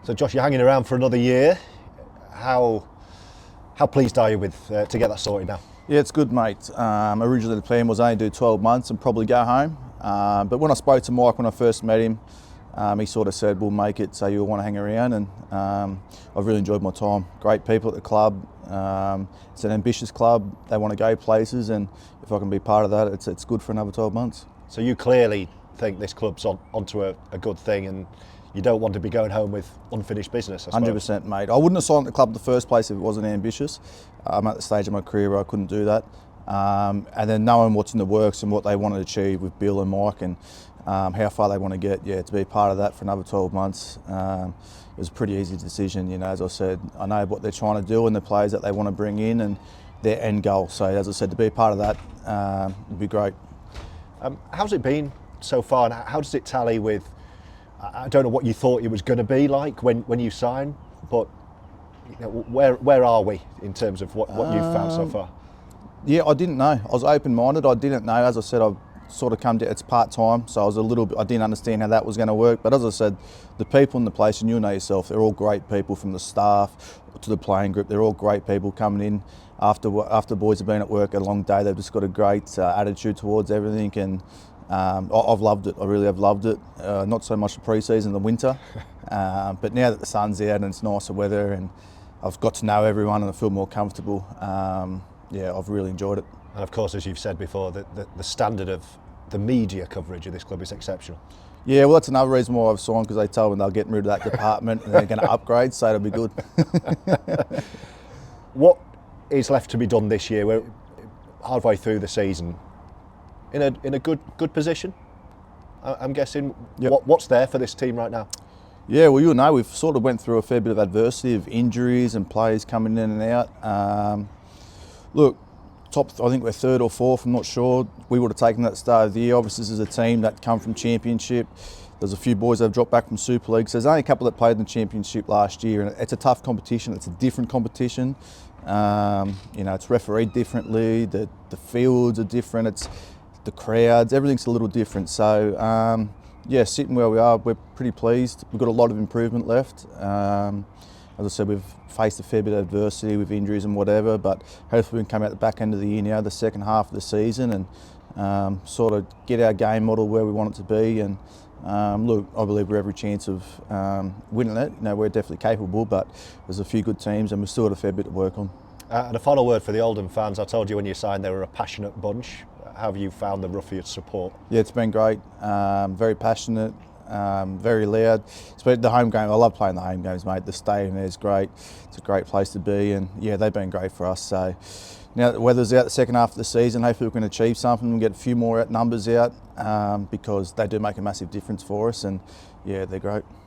So Josh, you're hanging around for another year. How pleased are you with to get that sorted now? Yeah, it's good, mate. Originally the plan was only do 12 months and probably go home. But when I spoke to Mike when I first met him, he sort of said, we'll make it so you'll want to hang around, and I've really enjoyed my time. Great people at the club. It's an ambitious club. They want to go places, and if I can be part of that, it's good for another 12 months. So you clearly think this club's onto a good thing, and you don't want to be going home with unfinished business, I suppose. 100%, mate. I wouldn't have signed the club in the first place if it wasn't ambitious. I'm at the stage of my career where I couldn't do that. And then knowing what's in the works and what they want to achieve with Bill and Mike, and how far they want to get, to be part of that for another 12 months, it was a pretty easy decision. You know, as I said, I know what they're trying to do and the players that they want to bring in and their end goal. So as I said, to be a part of that would be great. How's it been so far, and how does it tally with, I don't know what you thought it was going to be like when you signed, but you know, where are we in terms of what you've found so far? Yeah, I didn't know. I was open-minded. I didn't know. As I said, I've sort of come to, it's part-time, so I didn't understand how that was going to work. But as I said, the people in the place, and you'll know yourself, they're all great people, from the staff to the playing group. They're all great people coming in after boys have been at work a long day. They've just got a great attitude towards everything, and I've loved it. I really have loved it. Not so much the pre-season, the winter, but now that the sun's out and it's nicer weather, and I've got to know everyone and I feel more comfortable. Yeah, I've really enjoyed it. And of course, as you've said before, the standard of the media coverage of this club is exceptional. Yeah, well, that's another reason why I've signed, because they told me they're getting rid of that department and they're going to upgrade, so it'll be good. What is left to be done this year? We're halfway through the season. In a good position, I'm guessing. Yep. What's there for this team right now? Yeah, well, you'll know we've sort of went through a fair bit of adversity of injuries and players coming in and out. Look, I think we're third or fourth, I'm not sure. We would have taken that start of the year. Obviously, this is a team that come from Championship. There's a few boys that have dropped back from Super League. So there's only a couple that played in the Championship last year, and it's a tough competition. It's a different competition. You know, it's refereed differently. The fields are different. It's the crowds. Everything's a little different. So yeah, sitting where we are, we're pretty pleased. We've got a lot of improvement left. As I said, we've faced a fair bit of adversity with injuries and whatever, but hopefully we can come out the back end of the year now, the second half of the season, and sort of get our game model where we want it to be. And look, I believe we're every chance of winning it. You know, we're definitely capable, but there's a few good teams and we've still got a fair bit to work on. And a final word for the Oldham fans. I told you when you signed they were a passionate bunch. How have you found the Roughyeds support? Yeah, it's been great. Very passionate. Very loud. Especially the home game. I love playing the home games, mate. The stadium there is great. It's a great place to be, and yeah, they've been great for us. So now that the weather's out the second half of the season, hopefully we can achieve something and get a few more numbers out, because they do make a massive difference for us, and yeah, they're great.